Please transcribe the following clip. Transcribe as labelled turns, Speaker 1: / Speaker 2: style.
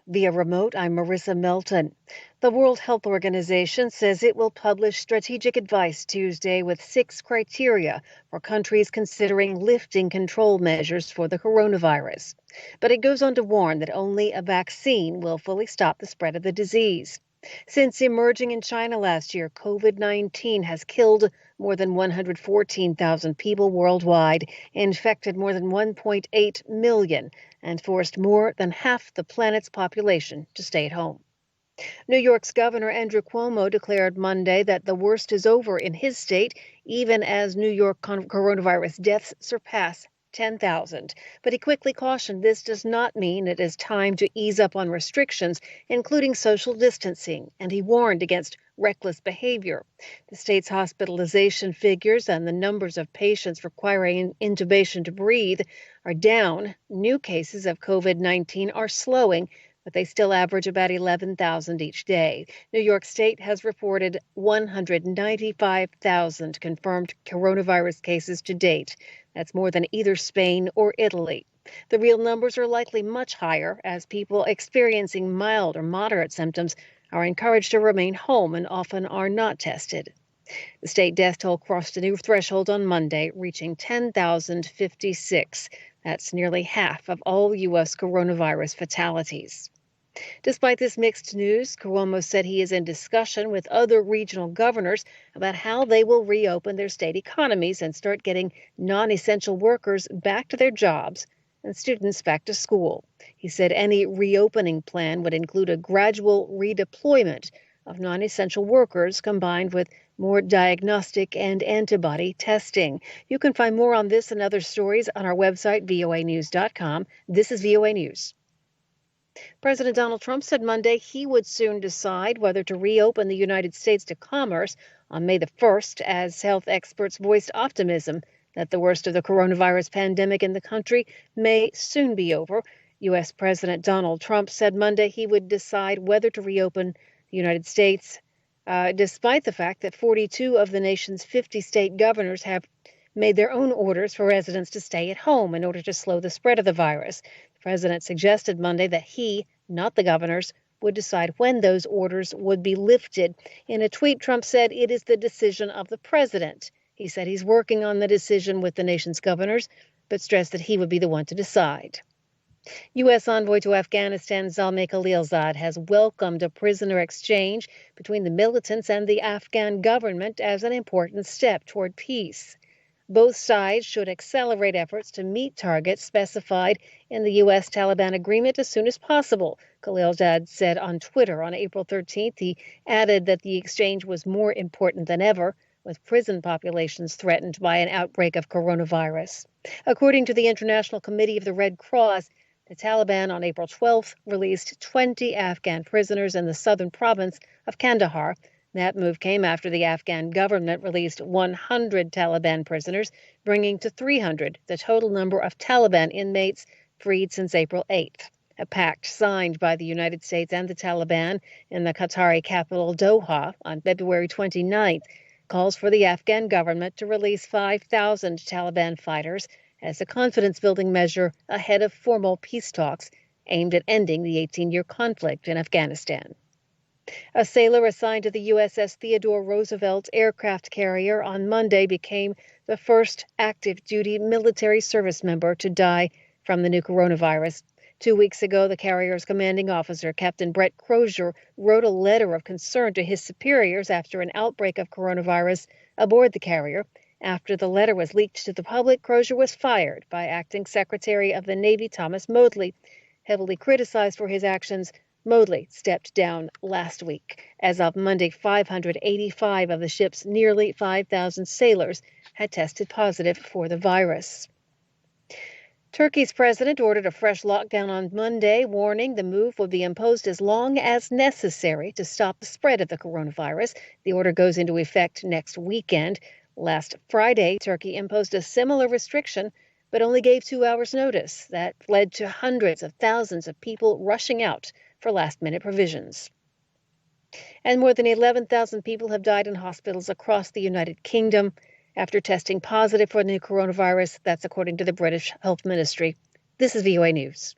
Speaker 1: Via remote, I'm Marissa Melton. The World Health Organization says it will publish strategic advice Tuesday with 6 criteria for countries considering lifting control measures for the coronavirus. But it goes on to warn that only a vaccine will fully stop the spread of the disease. Since emerging in China last year, COVID-19 has killed more than 114,000 people worldwide, infected more than 1.8 million, and forced more than half the planet's population to stay at home. New York's Governor Andrew Cuomo declared Monday that the worst is over in his state, even as New York coronavirus deaths surpass 10,000. But he quickly cautioned this does not mean it is time to ease up on restrictions, including social distancing, and he warned against reckless behavior. The state's hospitalization figures and the numbers of patients requiring intubation to breathe are down. New cases of COVID-19 are slowing, but they still average about 11,000 each day. New York State has reported 195,000 confirmed coronavirus cases to date. That's more than either Spain or Italy. The real numbers are likely much higher, as people experiencing mild or moderate symptoms are encouraged to remain home and often are not tested. The state death toll crossed a new threshold on Monday, reaching 10,056. That's nearly half of all U.S. coronavirus fatalities. Despite this mixed news, Cuomo said he is in discussion with other regional governors about how they will reopen their state economies and start getting non-essential workers back to their jobs and students back to school. He said any reopening plan would include a gradual redeployment of non-essential workers combined with more diagnostic and antibody testing. You can find more on this and other stories on our website, voanews.com. This is VOA News. President Donald Trump said Monday he would soon decide whether to reopen the United States to commerce on May the 1st, as health experts voiced optimism that the worst of the coronavirus pandemic in the country may soon be over. U.S. President Donald Trump said Monday he would decide whether to reopen the United States, despite the fact that 42 of the nation's 50 state governors have made their own orders for residents to stay at home in order to slow the spread of the virus. The president suggested Monday that he, not the governors, would decide when those orders would be lifted. In a tweet, Trump said it is the decision of the president. He said he's working on the decision with the nation's governors, but stressed that he would be the one to decide. U.S. envoy to Afghanistan Zalmay Khalilzad has welcomed a prisoner exchange between the militants and the Afghan government as an important step toward peace. Both sides should accelerate efforts to meet targets specified in the U.S. Taliban agreement as soon as possible, Khalilzad said on Twitter on April 13th. He added that the exchange was more important than ever, with prison populations threatened by an outbreak of coronavirus. According to the International Committee of the Red Cross, the Taliban on April 12th released 20 Afghan prisoners in the southern province of Kandahar. That move came after the Afghan government released 100 Taliban prisoners, bringing to 300 the total number of Taliban inmates freed since April 8th. A pact signed by the United States and the Taliban in the Qatari capital Doha on February 29th calls for the Afghan government to release 5,000 Taliban fighters as a confidence-building measure ahead of formal peace talks aimed at ending the 18-year conflict in Afghanistan. A sailor assigned to the USS Theodore Roosevelt aircraft carrier on Monday became the first active-duty military service member to die from the new coronavirus. 2 weeks ago, the carrier's commanding officer, Captain Brett Crozier, wrote a letter of concern to his superiors after an outbreak of coronavirus aboard the carrier. After the letter was leaked to the public, Crozier was fired by Acting Secretary of the Navy Thomas Modly. Heavily criticized for his actions, Modly stepped down last week. As of Monday, 585 of the ship's nearly 5,000 sailors had tested positive for the virus. Turkey's president ordered a fresh lockdown on Monday, warning the move would be imposed as long as necessary to stop the spread of the coronavirus. The order goes into effect next weekend. Last Friday, Turkey imposed a similar restriction, but only gave 2 hours' notice. That led to hundreds of thousands of people rushing out for last-minute provisions. And more than 11,000 people have died in hospitals across the United Kingdom after testing positive for the new coronavirus. That's according to the British Health Ministry. This is VOA News.